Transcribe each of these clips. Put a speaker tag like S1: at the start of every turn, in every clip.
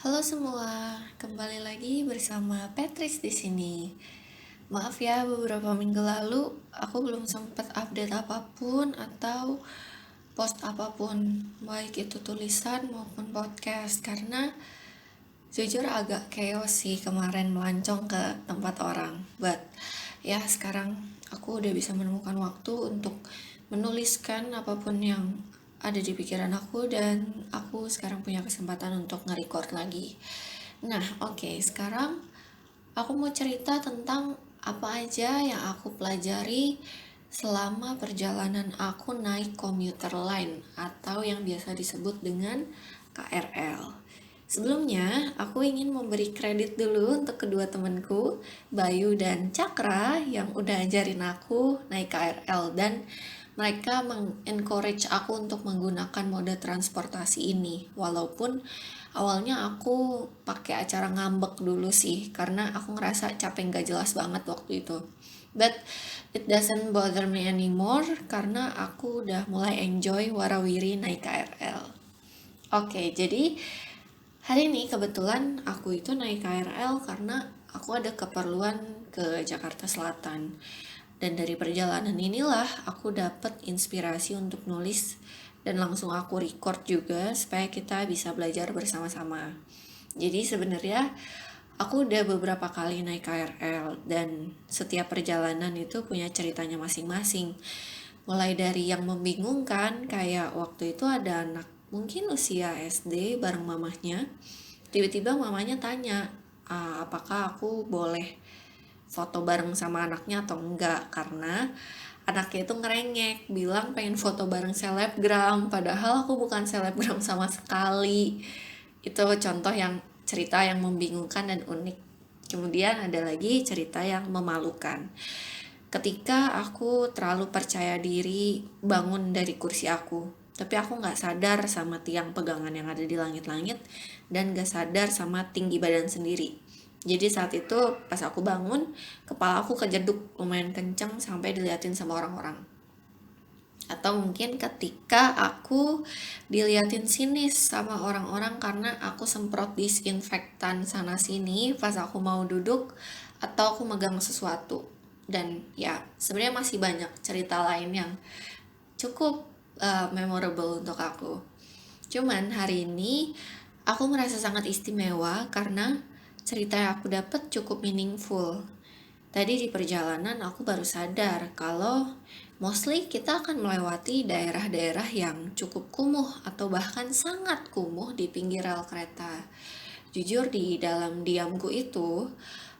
S1: Halo semua, kembali lagi bersama Patrice di sini. Maaf ya, beberapa minggu lalu aku belum sempat update apapun atau post apapun, baik itu tulisan maupun podcast, karena jujur agak chaos sih kemarin melancong ke tempat orang. But ya sekarang aku udah bisa menemukan waktu untuk menuliskan apapun yang ada di pikiran aku, dan aku sekarang punya kesempatan untuk nge-record lagi. Nah, oke, sekarang aku mau cerita tentang apa aja yang aku pelajari selama perjalanan aku naik komuter line atau yang biasa disebut dengan KRL. Sebelumnya, aku ingin memberi kredit dulu untuk kedua temanku, Bayu dan Cakra, yang udah ajarin aku naik KRL, dan mereka mengencourage aku untuk menggunakan mode transportasi ini. Walaupun awalnya aku pakai acara ngambek dulu sih, karena aku ngerasa capek gak jelas banget waktu itu. But it doesn't bother me anymore, karena aku udah mulai enjoy warawiri naik KRL. Oke, jadi hari ini kebetulan aku itu naik KRL karena aku ada keperluan ke Jakarta Selatan. Dan dari perjalanan inilah aku dapat inspirasi untuk nulis, dan langsung aku record juga supaya kita bisa belajar bersama-sama. Jadi sebenarnya aku udah beberapa kali naik KRL, dan setiap perjalanan itu punya ceritanya masing-masing. Mulai dari yang membingungkan, kayak waktu itu ada anak mungkin usia SD bareng mamahnya. Tiba-tiba mamanya tanya, apakah aku boleh foto bareng sama anaknya atau enggak, karena anaknya itu ngerengek bilang pengen foto bareng selebgram, padahal aku bukan selebgram sama sekali. Itu contoh yang cerita yang membingungkan dan unik. Kemudian ada lagi cerita yang memalukan, ketika aku terlalu percaya diri bangun dari kursi aku, tapi aku gak sadar sama tiang pegangan yang ada di langit-langit, dan gak sadar sama tinggi badan sendiri. Jadi saat itu pas aku bangun, kepala aku kejeduk lumayan kenceng sampai diliatin sama orang-orang. Atau mungkin ketika aku diliatin sinis sama orang-orang karena aku semprot disinfektan sana sini pas aku mau duduk atau aku megang sesuatu. Dan ya sebenarnya masih banyak cerita lain yang cukup memorable untuk aku. Cuman hari ini aku merasa sangat istimewa karena cerita yang aku dapat cukup meaningful. Tadi di perjalanan aku baru sadar kalau mostly kita akan melewati daerah-daerah yang cukup kumuh atau bahkan sangat kumuh di pinggir rel kereta. Jujur di dalam diamku itu,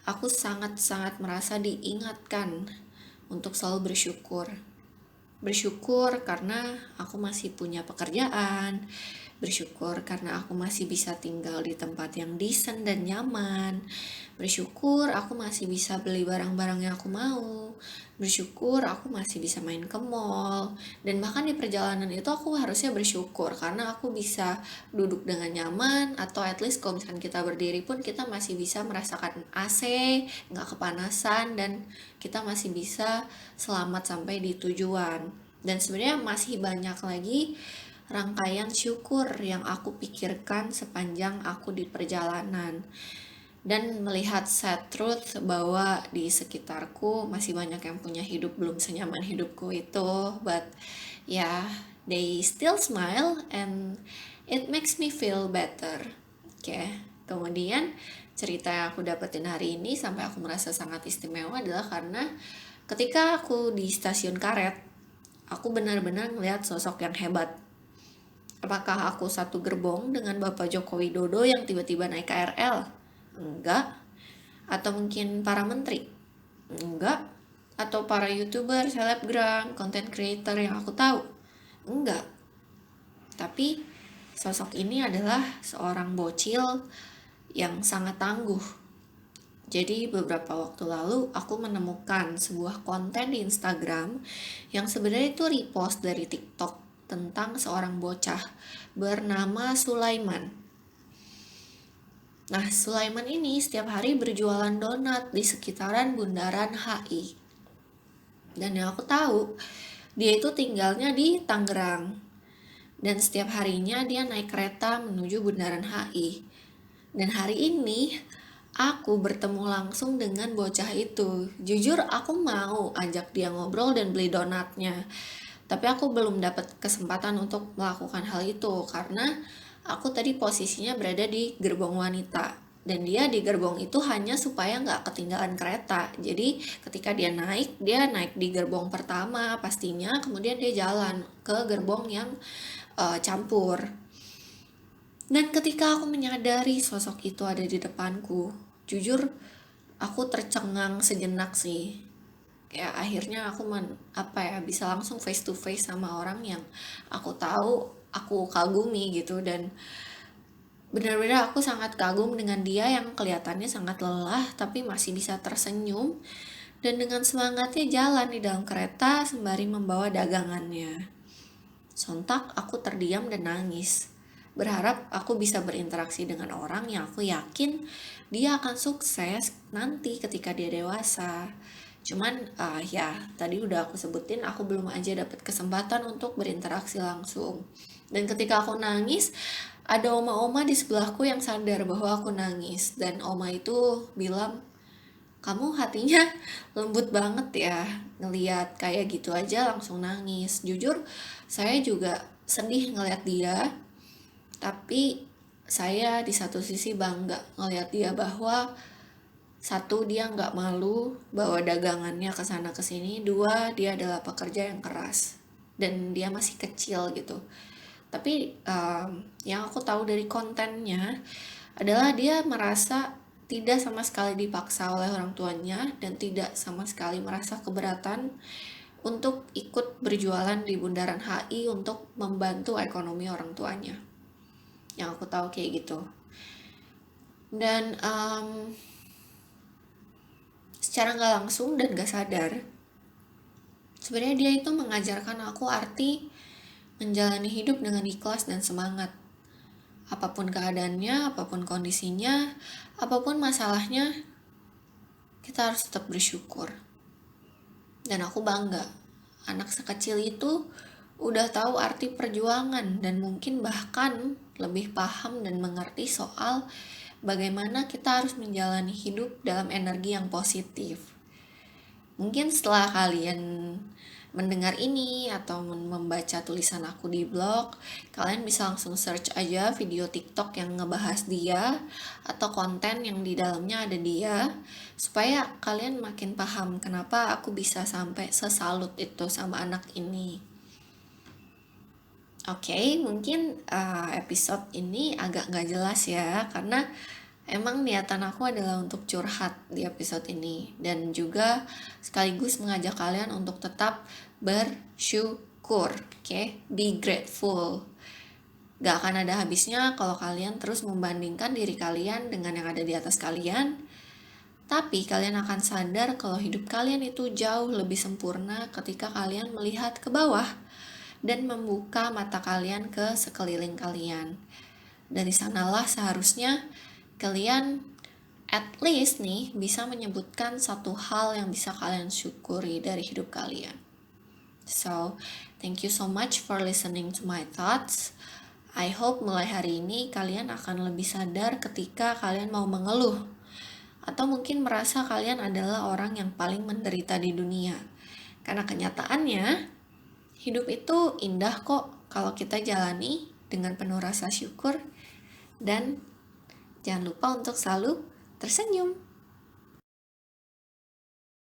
S1: aku sangat-sangat merasa diingatkan untuk selalu bersyukur. Bersyukur karena aku masih punya pekerjaan, bersyukur karena aku masih bisa tinggal di tempat yang decent dan nyaman, bersyukur aku masih bisa beli barang-barang yang aku mau, bersyukur aku masih bisa main ke mall, dan bahkan di perjalanan itu aku harusnya bersyukur karena aku bisa duduk dengan nyaman, atau at least kalau misalkan kita berdiri pun kita masih bisa merasakan AC, nggak kepanasan, dan kita masih bisa selamat sampai di tujuan. Dan sebenarnya masih banyak lagi rangkaian syukur yang aku pikirkan sepanjang aku di perjalanan, dan melihat sad truth bahwa di sekitarku masih banyak yang punya hidup belum senyaman hidupku itu, but yeah, they still smile and it makes me feel better. Kemudian cerita yang aku dapetin hari ini sampai aku merasa sangat istimewa adalah karena ketika aku di stasiun karet, aku benar-benar melihat sosok yang hebat. Apakah aku satu gerbong dengan Bapak Joko Widodo yang tiba-tiba naik KRL? Enggak. Atau mungkin para menteri? Enggak. Atau para YouTuber, selebgram, content creator yang aku tahu? Enggak. Tapi sosok ini adalah seorang bocil yang sangat tangguh. Jadi beberapa waktu lalu aku menemukan sebuah konten di Instagram yang sebenarnya itu repost dari TikTok tentang seorang bocah bernama Sulaiman. Nah, Sulaiman ini setiap hari berjualan donat di sekitaran Bundaran HI. Dan yang aku tahu, dia itu tinggalnya di Tangerang. Dan setiap harinya dia naik kereta menuju Bundaran HI. Dan hari ini aku bertemu langsung dengan bocah itu. Jujur aku mau ajak dia ngobrol dan beli donatnya. Tapi aku belum dapat kesempatan untuk melakukan hal itu karena aku tadi posisinya berada di gerbong wanita. Dan dia di gerbong itu hanya supaya nggak ketinggalan kereta. Jadi ketika dia naik di gerbong pertama pastinya, kemudian dia jalan ke gerbong yang campur. Dan ketika aku menyadari sosok itu ada di depanku, jujur aku tercengang sejenak sih. Kayak akhirnya aku bisa langsung face to face sama orang yang aku tahu, aku kagumi gitu. Dan benar-benar aku sangat kagum dengan dia yang kelihatannya sangat lelah tapi masih bisa tersenyum dan dengan semangatnya jalan di dalam kereta sembari membawa dagangannya. Sontak aku terdiam dan nangis, berharap aku bisa berinteraksi dengan orang yang aku yakin dia akan sukses nanti ketika dia dewasa. Cuman ya tadi udah aku sebutin, aku belum aja dapat kesempatan untuk berinteraksi langsung. Dan ketika aku nangis, ada oma-oma di sebelahku yang sadar bahwa aku nangis. Dan oma itu bilang, kamu hatinya lembut banget ya, ngeliat kayak gitu aja langsung nangis. Jujur saya juga sedih ngeliat dia, tapi saya di satu sisi bangga ngeliat dia bahwa satu, dia nggak malu bawa dagangannya ke sana ke sini. Dua, dia adalah pekerja yang keras dan dia masih kecil gitu. Tapi yang aku tahu dari kontennya adalah dia merasa tidak sama sekali dipaksa oleh orang tuanya dan tidak sama sekali merasa keberatan untuk ikut berjualan di Bundaran HI untuk membantu ekonomi orang tuanya. Yang aku tahu kayak gitu. Dan secara nggak langsung dan nggak sadar, sebenarnya dia itu mengajarkan aku arti menjalani hidup dengan ikhlas dan semangat. Apapun keadaannya, apapun kondisinya, apapun masalahnya, kita harus tetap bersyukur. Dan aku bangga, anak sekecil itu udah tahu arti perjuangan dan mungkin bahkan lebih paham dan mengerti soal bagaimana kita harus menjalani hidup dalam energi yang positif. Mungkin setelah kalian mendengar ini atau membaca tulisan aku di blog, kalian bisa langsung search aja video TikTok yang ngebahas dia atau konten yang di dalamnya ada dia, supaya kalian makin paham kenapa aku bisa sampai sesalut itu sama anak ini. Oke, mungkin episode ini agak nggak jelas ya, karena emang niatan aku adalah untuk curhat di episode ini dan juga sekaligus mengajak kalian untuk tetap bersyukur, oke? Be grateful. Gak akan ada habisnya kalau kalian terus membandingkan diri kalian dengan yang ada di atas kalian. Tapi kalian akan sadar kalau hidup kalian itu jauh lebih sempurna ketika kalian melihat ke bawah dan membuka mata kalian ke sekeliling kalian. Dari sanalah seharusnya kalian at least nih bisa menyebutkan satu hal yang bisa kalian syukuri dari hidup kalian. So, thank you so much for listening to my thoughts. I hope mulai hari ini kalian akan lebih sadar ketika kalian mau mengeluh atau mungkin merasa kalian adalah orang yang paling menderita di dunia. Karena kenyataannya, hidup itu indah kok kalau kita jalani dengan penuh rasa syukur dan jangan lupa untuk selalu tersenyum.